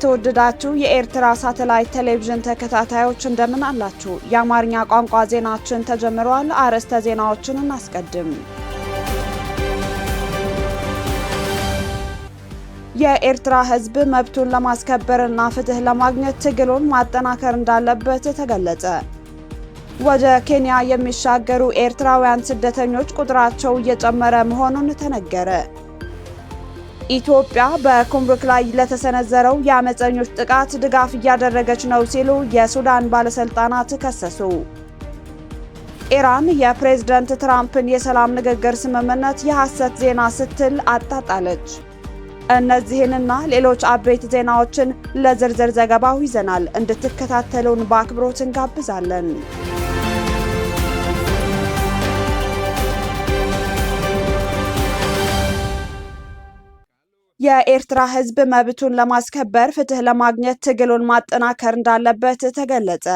የተወደዳችሁ የኤርትራ ሳተላይት ቴሌቪዥን ተከታታዮች እንደምን አላችሁ? የአማርኛ ቋንቋ ዜናችን ተጀምሯል። አርዕስተ ዜናዎችን እናስቀድም። የኤርትራ ሕዝብ መብቱን ለማስከበርና ፍትህ ለማግኘት ትግሉን ማጠናከር እንዳለበት ተገለጸ። ወደ ኬንያ የሚሻገሩ ኤርትራውያን ስደተኞች ቁጥራቸው እየጨመረ መሆኑን ተነገረ። ኢትዮጵያ በኩምሩክ ላይ ለተሰነዘረው የአመፀኞች ጥቃት ድጋፍ እያደረገች ነው ሲሉ የሱዳን ባለስልጣናት ከሰሱ። ኢራን የፕሬዝዳንት ትራምፕን የሰላም ንግግር ስምምነት የሐሰት ዜና ስትል አጣጣለች። እነዚህንና ሌሎች አበይት ዜናዎችን ለዝርዝር ዘገባው ይዘናል። እንድትከታተሉን በአክብሮት እንጋብዛለን። የኤርትራ ሕዝብ መብቱን ለማስከበር ፍትህ ለማግኘት ትግሉን ማጠናከር እንዳለበት ተገለጸ።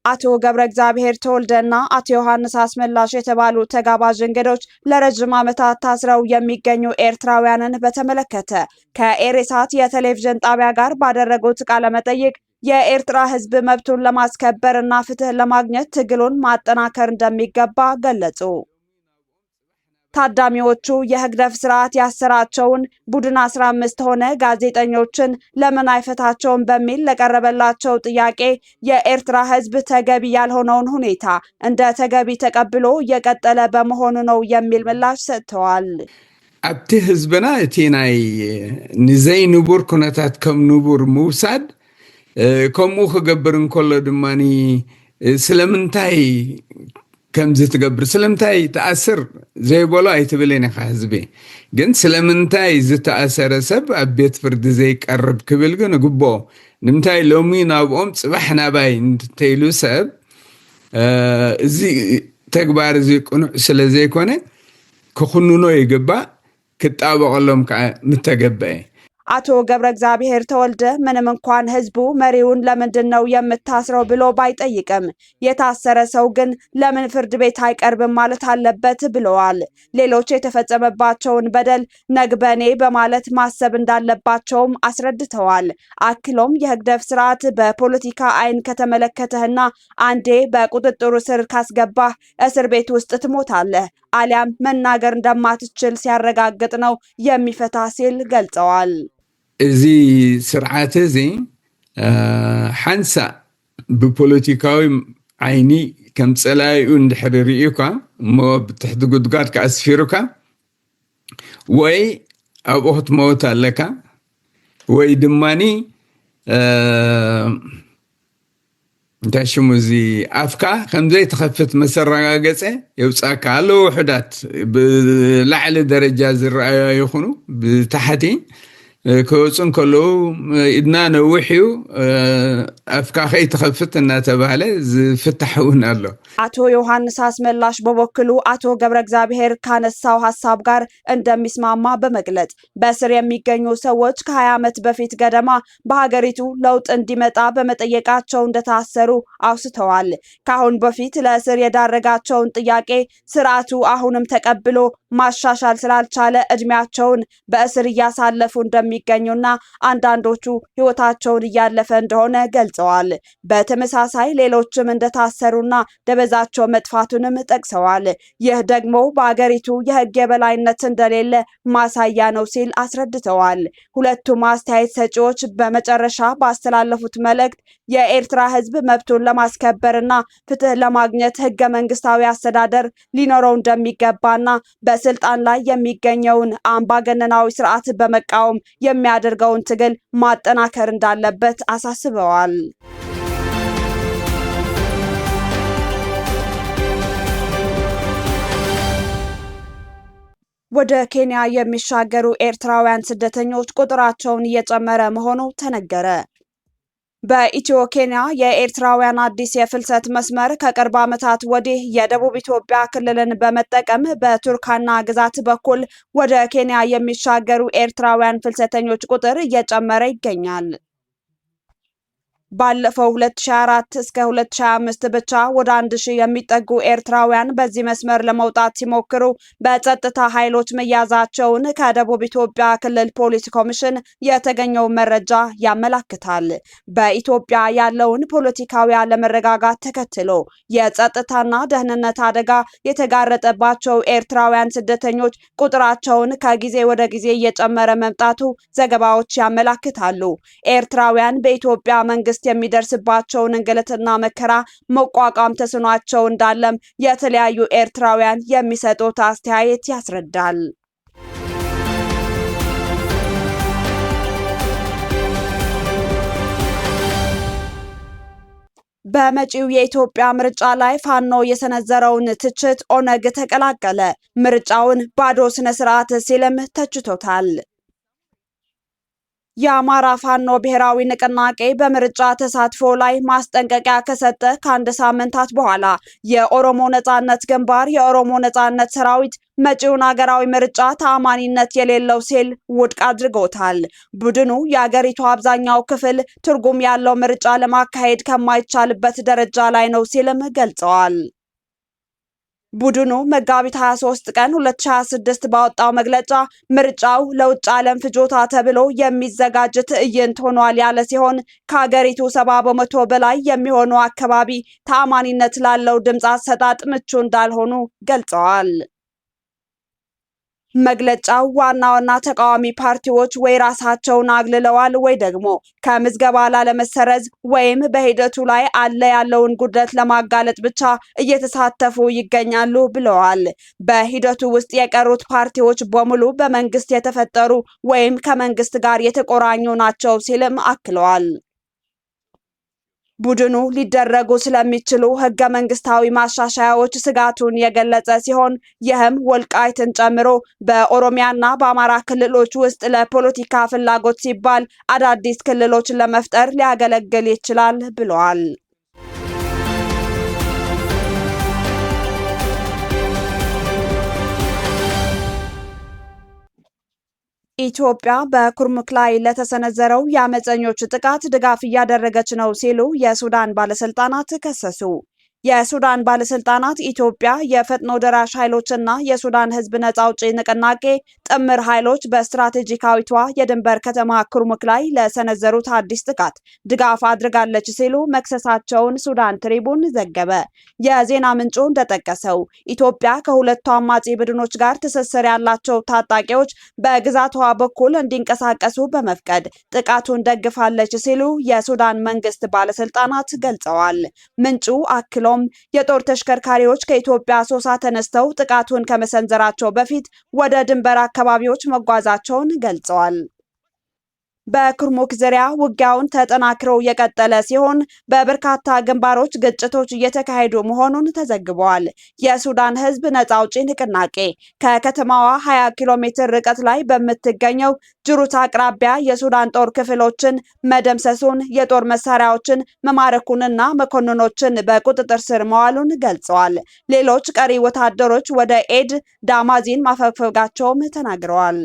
አቶ ገብረ እግዚአብሔር ተወልደና አቶ ዮሐንስ አስመላሽ የተባሉ ተጋባዥ እንግዶች ለረጅም ዓመታት ታስረው የሚገኙ ኤርትራውያንን በተመለከተ ከኤሬሳት የቴሌቪዥን ጣቢያ ጋር ባደረጉት ቃለ መጠይቅ የኤርትራ ሕዝብ መብቱን ለማስከበርና ፍትህ ለማግኘት ትግሉን ማጠናከር እንደሚገባ ገለጹ። ታዳሚዎቹ የህግደፍ ስርዓት ያሰራቸውን ቡድን 15 ሆነ ጋዜጠኞችን ለምን አይፈታቸውም በሚል ለቀረበላቸው ጥያቄ የኤርትራ ህዝብ ተገቢ ያልሆነውን ሁኔታ እንደ ተገቢ ተቀብሎ እየቀጠለ በመሆኑ ነው የሚል ምላሽ ሰጥተዋል። ኣብቲ ህዝብና እቲ ናይ ንዘይ ንቡር ኩነታት ከም ንቡር ምውሳድ ከምኡ ክገብር እንከሎ ድማኒ ስለምንታይ ከምዚ ትገብር ስለምንታይ ተኣስር ዘይበሎ ኣይትብልን ኢኻ ህዝቢ ግን ስለምንታይ ዝተኣሰረ ሰብ ኣብ ቤት ፍርዲ ዘይቀርብ ክብል ግን ግቦ ንምንታይ ሎሚ ናብኦም ፅባሕ ናባይ እንተይሉ ሰብ እዚ ተግባር እዚ ቁኑዕ ስለ ዘይኮነ ክኹንኖ ይግባእ ክጣበቐሎም ከዓ ምተገበአ። አቶ ገብረ እግዚአብሔር ተወልደ ምንም እንኳን ህዝቡ መሪውን ለምንድን ነው የምታስረው ብሎ ባይጠይቅም የታሰረ ሰው ግን ለምን ፍርድ ቤት አይቀርብም ማለት አለበት ብለዋል። ሌሎች የተፈጸመባቸውን በደል ነግበኔ በማለት ማሰብ እንዳለባቸውም አስረድተዋል። አክሎም የህግደፍ ስርዓት በፖለቲካ አይን ከተመለከተህና አንዴ በቁጥጥሩ ስር ካስገባህ እስር ቤት ውስጥ ትሞታለህ አሊያም መናገር እንደማትችል ሲያረጋግጥ ነው የሚፈታ ሲል ገልጸዋል። እዚ ስርዓት እዚ ሓንሳእ ብፖለቲካዊ ዓይኒ ከም ፀላይኡ እንድሕር ርኢካ እሞ ብትሕቲ ጉድጓድ ከኣስፊሩካ ወይ ኣብኡ ክትመውት ኣለካ ወይ ድማኒ እንታይ ሽሙ እዚ ኣፍካ ከምዘይ ትኸፍት መሰረጋገፀ የውፃካ ኣለዉ ውሕዳት ብላዕሊ ደረጃ ዝረኣዩ ይኹኑ ብታሕቲ ከወፁን ከለዉ ኢድና ነዊሕ እዩ ኣፍካ ከይትኸፍት እናተባህለ ዝፍታሕ እውን ኣሎ። አቶ ዮሐንስ አስመላሽ በበኩሉ አቶ ገብረ እግዚአብሔር ካነሳው ሐሳብ ጋር እንደሚስማማ በመግለጽ በስር የሚገኙ ሰዎች ከ20 ዓመት በፊት ገደማ በሀገሪቱ ለውጥ እንዲመጣ በመጠየቃቸው እንደታሰሩ አውስተዋል። ካሁን በፊት ለእስር የዳረጋቸውን ጥያቄ ስርዓቱ አሁንም ተቀብሎ ማሻሻል ስላልቻለ እድሜያቸውን በእስር እያሳለፉ እንደሚገኙና አንዳንዶቹ ህይወታቸውን እያለፈ እንደሆነ ገልጸዋል። በተመሳሳይ ሌሎችም እንደታሰሩና ደበዛቸው መጥፋቱንም ጠቅሰዋል። ይህ ደግሞ በአገሪቱ የህግ የበላይነት እንደሌለ ማሳያ ነው ሲል አስረድተዋል። ሁለቱም አስተያየት ሰጪዎች በመጨረሻ ባስተላለፉት መልእክት የኤርትራ ህዝብ መብቱን ለማስከበርና ፍትህ ለማግኘት ህገ መንግስታዊ አስተዳደር ሊኖረው እንደሚገባና በስልጣን ላይ የሚገኘውን አምባገነናዊ ስርዓት በመቃወም የሚያደርገውን ትግል ማጠናከር እንዳለበት አሳስበዋል። ወደ ኬንያ የሚሻገሩ ኤርትራውያን ስደተኞች ቁጥራቸውን እየጨመረ መሆኑ ተነገረ። በኢትዮ ኬንያ የኤርትራውያን አዲስ የፍልሰት መስመር ከቅርብ ዓመታት ወዲህ የደቡብ ኢትዮጵያ ክልልን በመጠቀም በቱርካና ግዛት በኩል ወደ ኬንያ የሚሻገሩ ኤርትራውያን ፍልሰተኞች ቁጥር እየጨመረ ይገኛል። ባለፈው 2004 እስከ 2025 ብቻ ወደ 1000 የሚጠጉ ኤርትራውያን በዚህ መስመር ለመውጣት ሲሞክሩ በጸጥታ ኃይሎች መያዛቸውን ከደቡብ ኢትዮጵያ ክልል ፖሊስ ኮሚሽን የተገኘው መረጃ ያመላክታል። በኢትዮጵያ ያለውን ፖለቲካዊ አለመረጋጋት ተከትሎ የጸጥታና ደህንነት አደጋ የተጋረጠባቸው ኤርትራውያን ስደተኞች ቁጥራቸውን ከጊዜ ወደ ጊዜ እየጨመረ መምጣቱ ዘገባዎች ያመላክታሉ። ኤርትራውያን በኢትዮጵያ መንግስት የሚደርስባቸውን እንግልትና መከራ መቋቋም ተስኗቸው እንዳለም የተለያዩ ኤርትራውያን የሚሰጡት አስተያየት ያስረዳል። በመጪው የኢትዮጵያ ምርጫ ላይ ፋኖ የሰነዘረውን ትችት ኦነግ ተቀላቀለ። ምርጫውን ባዶ ስነ ስርዓት ሲልም ተችቶታል። የአማራ ፋኖ ብሔራዊ ንቅናቄ በምርጫ ተሳትፎ ላይ ማስጠንቀቂያ ከሰጠ ከአንድ ሳምንታት በኋላ የኦሮሞ ነጻነት ግንባር የኦሮሞ ነጻነት ሰራዊት መጪውን ሀገራዊ ምርጫ ተአማኒነት የሌለው ሲል ውድቅ አድርጎታል። ቡድኑ የአገሪቱ አብዛኛው ክፍል ትርጉም ያለው ምርጫ ለማካሄድ ከማይቻልበት ደረጃ ላይ ነው ሲልም ገልጸዋል። ቡድኑ መጋቢት 23 ቀን 2026 ባወጣው መግለጫ ምርጫው ለውጭ ዓለም ፍጆታ ተብሎ የሚዘጋጅ ትዕይንት ሆኗል ያለ ሲሆን ከሀገሪቱ 70% በላይ የሚሆኑ አካባቢ ተአማኒነት ላለው ድምፅ አሰጣጥ ምቹ እንዳልሆኑ ገልጸዋል። መግለጫው ዋና ዋና ተቃዋሚ ፓርቲዎች ወይ ራሳቸውን አግልለዋል ወይ ደግሞ ከምዝገባ ላለመሰረዝ ወይም በሂደቱ ላይ አለ ያለውን ጉድለት ለማጋለጥ ብቻ እየተሳተፉ ይገኛሉ ብለዋል። በሂደቱ ውስጥ የቀሩት ፓርቲዎች በሙሉ በመንግስት የተፈጠሩ ወይም ከመንግስት ጋር የተቆራኙ ናቸው ሲልም አክለዋል። ቡድኑ ሊደረጉ ስለሚችሉ ህገ መንግስታዊ ማሻሻያዎች ስጋቱን የገለጸ ሲሆን ይህም ወልቃይትን ጨምሮ በኦሮሚያና በአማራ ክልሎች ውስጥ ለፖለቲካ ፍላጎት ሲባል አዳዲስ ክልሎችን ለመፍጠር ሊያገለግል ይችላል ብለዋል። ኢትዮጵያ በኩርሙክ ላይ ለተሰነዘረው የአመፀኞች ጥቃት ድጋፍ እያደረገች ነው ሲሉ የሱዳን ባለስልጣናት ከሰሱ። የሱዳን ባለስልጣናት ኢትዮጵያ የፈጥኖ ደራሽ ኃይሎችና የሱዳን ህዝብ ነጻ አውጪ ንቅናቄ ጥምር ኃይሎች በስትራቴጂካዊቷ የድንበር ከተማ ኩርሙክ ላይ ለሰነዘሩት አዲስ ጥቃት ድጋፍ አድርጋለች ሲሉ መክሰሳቸውን ሱዳን ትሪቡን ዘገበ። የዜና ምንጩ እንደጠቀሰው ኢትዮጵያ ከሁለቱ አማጺ ቡድኖች ጋር ትስስር ያላቸው ታጣቂዎች በግዛቷ በኩል እንዲንቀሳቀሱ በመፍቀድ ጥቃቱን ደግፋለች ሲሉ የሱዳን መንግስት ባለስልጣናት ገልጸዋል። ምንጩ አክሎ የጦር ተሽከርካሪዎች ከኢትዮጵያ አሶሳ ተነስተው ጥቃቱን ከመሰንዘራቸው በፊት ወደ ድንበር አካባቢዎች መጓዛቸውን ገልጸዋል። በኩርሙክ ዙሪያ ውጊያውን ተጠናክሮ የቀጠለ ሲሆን በበርካታ ግንባሮች ግጭቶች እየተካሄዱ መሆኑን ተዘግበዋል። የሱዳን ህዝብ ነጻ አውጪ ንቅናቄ ከከተማዋ 20 ኪሎ ሜትር ርቀት ላይ በምትገኘው ጅሩት አቅራቢያ የሱዳን ጦር ክፍሎችን መደምሰሱን፣ የጦር መሳሪያዎችን መማረኩንና መኮንኖችን በቁጥጥር ስር መዋሉን ገልጸዋል። ሌሎች ቀሪ ወታደሮች ወደ ኤድ ዳማዚን ማፈግፈጋቸውም ተናግረዋል።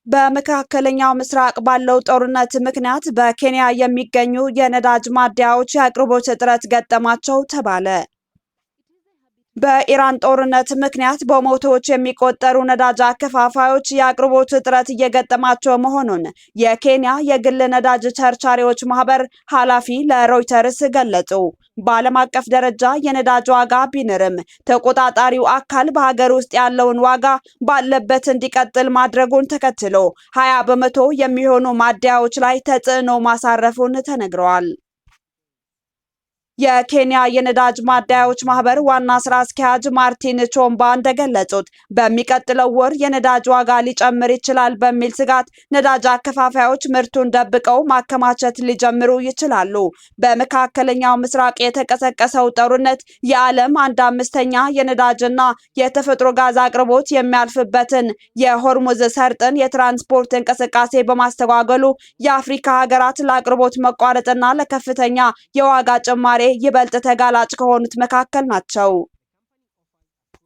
በመካከለኛው ምስራቅ ባለው ጦርነት ምክንያት በኬንያ የሚገኙ የነዳጅ ማደያዎች የአቅርቦት እጥረት ገጠማቸው ተባለ። በኢራን ጦርነት ምክንያት በመቶዎች የሚቆጠሩ ነዳጅ አከፋፋዮች የአቅርቦት እጥረት እየገጠማቸው መሆኑን የኬንያ የግል ነዳጅ ቸርቻሪዎች ማህበር ኃላፊ ለሮይተርስ ገለጹ። በዓለም አቀፍ ደረጃ የነዳጅ ዋጋ ቢንርም ተቆጣጣሪው አካል በሀገር ውስጥ ያለውን ዋጋ ባለበት እንዲቀጥል ማድረጉን ተከትሎ 20 በመቶ የሚሆኑ ማደያዎች ላይ ተጽዕኖ ማሳረፉን ተነግረዋል። የኬንያ የነዳጅ ማደያዎች ማህበር ዋና ስራ አስኪያጅ ማርቲን ቾምባ እንደገለጹት በሚቀጥለው ወር የነዳጅ ዋጋ ሊጨምር ይችላል በሚል ስጋት ነዳጅ አከፋፋዮች ምርቱን ደብቀው ማከማቸት ሊጀምሩ ይችላሉ። በመካከለኛው ምስራቅ የተቀሰቀሰው ጦርነት የዓለም 1/5 የነዳጅና የተፈጥሮ ጋዝ አቅርቦት የሚያልፍበትን የሆርሙዝ ሰርጥን የትራንስፖርት እንቅስቃሴ በማስተጓገሉ የአፍሪካ ሀገራት ለአቅርቦት መቋረጥና ለከፍተኛ የዋጋ ጭማሪ ይበልጥ ተጋላጭ ከሆኑት መካከል ናቸው።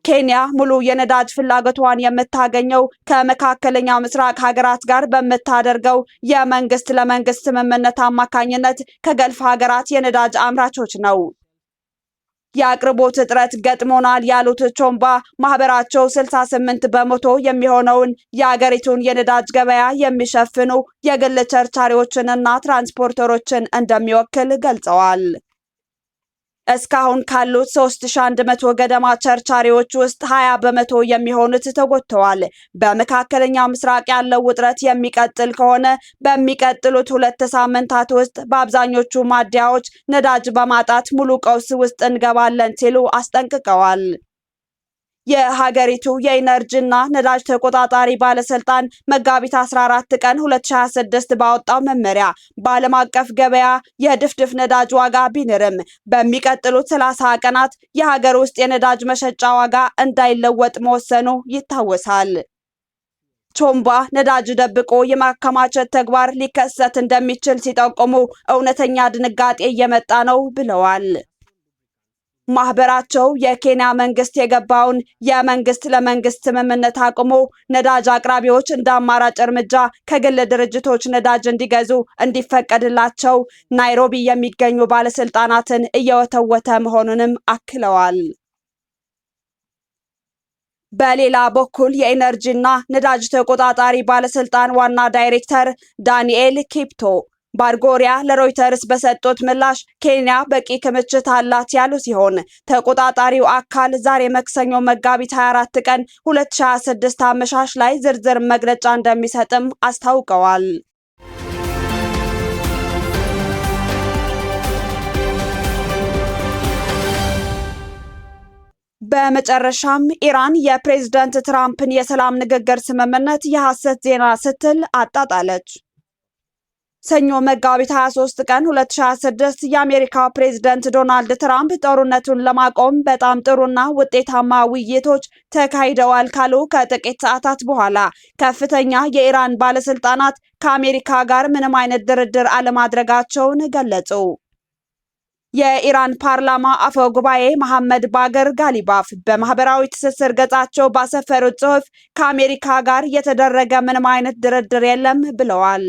ኬንያ ሙሉ የነዳጅ ፍላጎቷን የምታገኘው ከመካከለኛው ምስራቅ ሀገራት ጋር በምታደርገው የመንግስት ለመንግስት ስምምነት አማካኝነት ከገልፍ ሀገራት የነዳጅ አምራቾች ነው። የአቅርቦት እጥረት ገጥሞናል ያሉት ቾምባ ማህበራቸው 68 በመቶ የሚሆነውን የአገሪቱን የነዳጅ ገበያ የሚሸፍኑ የግል ቸርቻሪዎችንና ትራንስፖርተሮችን እንደሚወክል ገልጸዋል። እስካሁን ካሉት 3100 ገደማ ቸርቻሪዎች ውስጥ 20 በመቶ የሚሆኑት ተጎድተዋል። በመካከለኛው ምስራቅ ያለው ውጥረት የሚቀጥል ከሆነ በሚቀጥሉት 2 ሳምንታት ውስጥ በአብዛኞቹ ማደያዎች ነዳጅ በማጣት ሙሉ ቀውስ ውስጥ እንገባለን ሲሉ አስጠንቅቀዋል። የሀገሪቱ የኢነርጂና ነዳጅ ተቆጣጣሪ ባለስልጣን መጋቢት 14 ቀን 2026 ባወጣው መመሪያ በዓለም አቀፍ ገበያ የድፍድፍ ነዳጅ ዋጋ ቢንርም በሚቀጥሉት 30 ቀናት የሀገር ውስጥ የነዳጅ መሸጫ ዋጋ እንዳይለወጥ መወሰኑ ይታወሳል። ቾምባ ነዳጅ ደብቆ የማከማቸት ተግባር ሊከሰት እንደሚችል ሲጠቁሙ እውነተኛ ድንጋጤ እየመጣ ነው ብለዋል። ማህበራቸው የኬንያ መንግስት የገባውን የመንግስት ለመንግስት ስምምነት አቁሞ ነዳጅ አቅራቢዎች እንደ አማራጭ እርምጃ ከግል ድርጅቶች ነዳጅ እንዲገዙ እንዲፈቀድላቸው ናይሮቢ የሚገኙ ባለስልጣናትን እየወተወተ መሆኑንም አክለዋል። በሌላ በኩል የኢነርጂና ነዳጅ ተቆጣጣሪ ባለስልጣን ዋና ዳይሬክተር ዳንኤል ኪፕቶ ባርጎሪያ ለሮይተርስ በሰጡት ምላሽ ኬንያ በቂ ክምችት አላት ያሉ ሲሆን ተቆጣጣሪው አካል ዛሬ መክሰኞ መጋቢት 24 ቀን 2026 አመሻሽ ላይ ዝርዝር መግለጫ እንደሚሰጥም አስታውቀዋል። በመጨረሻም ኢራን የፕሬዝዳንት ትራምፕን የሰላም ንግግር ስምምነት የሐሰት ዜና ስትል አጣጣለች። ሰኞ መጋቢት 23 ቀን 2026 የአሜሪካ ፕሬዝዳንት ዶናልድ ትራምፕ ጦርነቱን ለማቆም በጣም ጥሩና ውጤታማ ውይይቶች ተካሂደዋል ካሉ ከጥቂት ሰዓታት በኋላ ከፍተኛ የኢራን ባለስልጣናት ከአሜሪካ ጋር ምንም አይነት ድርድር አለማድረጋቸውን ገለጹ። የኢራን ፓርላማ አፈ ጉባኤ መሐመድ ባገር ጋሊባፍ በማህበራዊ ትስስር ገጻቸው ባሰፈሩት ጽሑፍ ከአሜሪካ ጋር የተደረገ ምንም አይነት ድርድር የለም ብለዋል።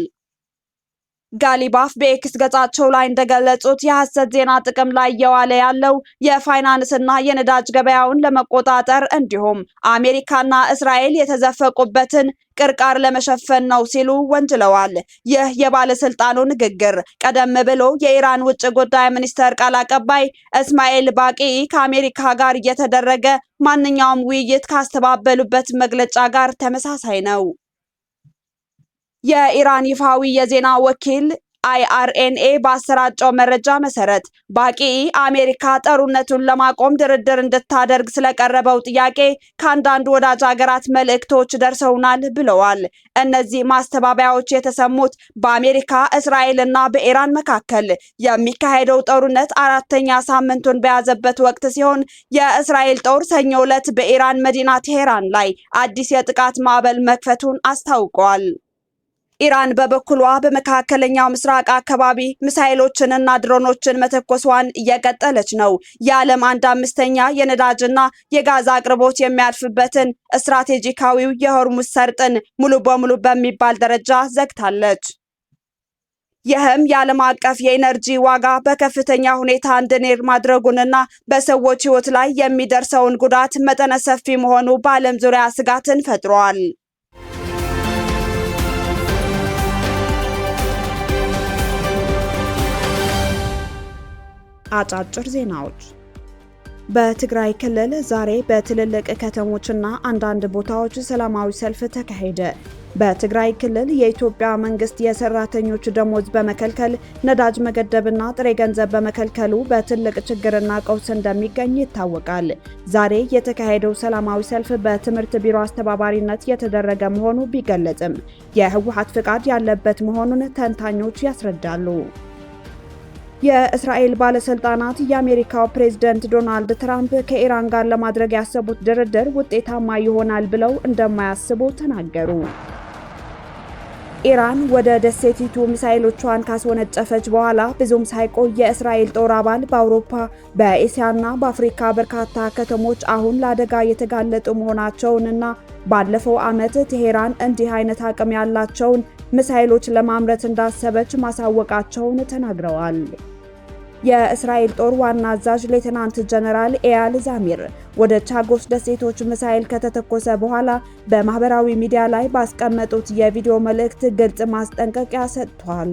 ጋሊባፍ በኤክስ ገጻቸው ላይ እንደገለጹት የሐሰት ዜና ጥቅም ላይ እየዋለ ያለው የፋይናንስና የነዳጅ ገበያውን ለመቆጣጠር እንዲሁም አሜሪካና እስራኤል የተዘፈቁበትን ቅርቃር ለመሸፈን ነው ሲሉ ወንጅለዋል። ይህ የባለስልጣኑ ንግግር ቀደም ብሎ የኢራን ውጭ ጉዳይ ሚኒስቴር ቃል አቀባይ እስማኤል ባቂኢ ከአሜሪካ ጋር እየተደረገ ማንኛውም ውይይት ካስተባበሉበት መግለጫ ጋር ተመሳሳይ ነው። የኢራን ይፋዊ የዜና ወኪል IRNA ባሰራጨው መረጃ መሰረት ባቂኢ አሜሪካ ጦርነቱን ለማቆም ድርድር እንድታደርግ ስለቀረበው ጥያቄ ከአንዳንድ ወዳጅ ሀገራት መልእክቶች ደርሰውናል ብለዋል። እነዚህ ማስተባበያዎች የተሰሙት በአሜሪካ እስራኤልና በኢራን መካከል የሚካሄደው ጦርነት 4ኛ ሳምንቱን በያዘበት ወቅት ሲሆን የእስራኤል ጦር ሰኞ ዕለት በኢራን መዲና ቴሄራን ላይ አዲስ የጥቃት ማዕበል መክፈቱን አስታውቋል። ኢራን በበኩሏ በመካከለኛው ምስራቅ አካባቢ ሚሳኤሎችንና ድሮኖችን መተኮሷን እየቀጠለች ነው። የዓለም 1/5 የነዳጅና የጋዝ አቅርቦት የሚያልፍበትን ስትራቴጂካዊው የሆርሙዝ ሰርጥን ሙሉ በሙሉ በሚባል ደረጃ ዘግታለች። ይህም የዓለም አቀፍ የኢነርጂ ዋጋ በከፍተኛ ሁኔታ እንዲንር ማድረጉንና በሰዎች ሕይወት ላይ የሚደርሰውን ጉዳት መጠነ ሰፊ መሆኑ በዓለም ዙሪያ ስጋትን ፈጥሯል። አጫጭር ዜናዎች። በትግራይ ክልል ዛሬ በትልልቅ ከተሞችና አንዳንድ ቦታዎች ሰላማዊ ሰልፍ ተካሄደ። በትግራይ ክልል የኢትዮጵያ መንግስት የሰራተኞች ደሞዝ በመከልከል ነዳጅ መገደብና ጥሬ ገንዘብ በመከልከሉ በትልቅ ችግርና ቀውስ እንደሚገኝ ይታወቃል። ዛሬ የተካሄደው ሰላማዊ ሰልፍ በትምህርት ቢሮ አስተባባሪነት የተደረገ መሆኑ ቢገለጽም የህወሓት ፍቃድ ያለበት መሆኑን ተንታኞች ያስረዳሉ። የእስራኤል ባለስልጣናት የአሜሪካው ፕሬዝዳንት ዶናልድ ትራምፕ ከኢራን ጋር ለማድረግ ያሰቡት ድርድር ውጤታማ ይሆናል ብለው እንደማያስቡ ተናገሩ። ኢራን ወደ ደሴቲቱ ሚሳኤሎቿን ካስወነጨፈች በኋላ ብዙም ሳይቆይ የእስራኤል ጦር አባል በአውሮፓ በኤስያና በአፍሪካ በርካታ ከተሞች አሁን ለአደጋ የተጋለጡ መሆናቸውንና ባለፈው ዓመት ቴሄራን እንዲህ አይነት አቅም ያላቸውን ሚሳኤሎች ለማምረት እንዳሰበች ማሳወቃቸውን ተናግረዋል። የእስራኤል ጦር ዋና አዛዥ ሌተናንት ጀነራል ኤያል ዛሚር ወደ ቻጎስ ደሴቶች ሚሳኤል ከተተኮሰ በኋላ በማህበራዊ ሚዲያ ላይ ባስቀመጡት የቪዲዮ መልእክት ግልጽ ማስጠንቀቂያ ሰጥቷል።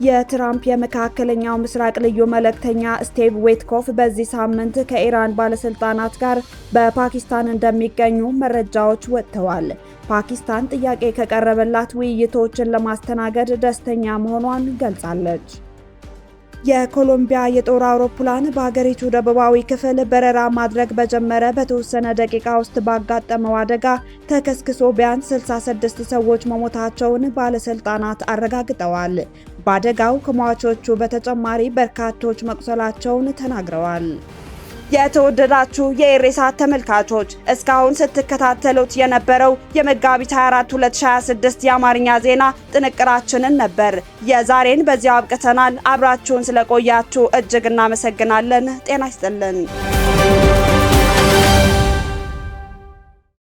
የትራምፕ የመካከለኛው ምስራቅ ልዩ መልእክተኛ ስቲቭ ዊትኮፍ በዚህ ሳምንት ከኢራን ባለስልጣናት ጋር በፓኪስታን እንደሚገኙ መረጃዎች ወጥተዋል። ፓኪስታን ጥያቄ ከቀረበላት ውይይቶችን ለማስተናገድ ደስተኛ መሆኗን ገልጻለች። የኮሎምቢያ የጦር አውሮፕላን በሀገሪቱ ደቡባዊ ክፍል በረራ ማድረግ በጀመረ በተወሰነ ደቂቃ ውስጥ ባጋጠመው አደጋ ተከስክሶ ቢያንስ 66 ሰዎች መሞታቸውን ባለስልጣናት አረጋግጠዋል። በአደጋው ከሟቾቹ በተጨማሪ በርካቶች መቁሰላቸውን ተናግረዋል። የተወደዳችሁ የኢሬሳት ተመልካቾች እስካሁን ስትከታተሉት የነበረው የመጋቢት 24 2026 የአማርኛ ዜና ጥንቅራችንን ነበር። የዛሬን በዚያ አብቅተናል። አብራችሁን ስለቆያችሁ እጅግ እናመሰግናለን። ጤና ይስጥልን።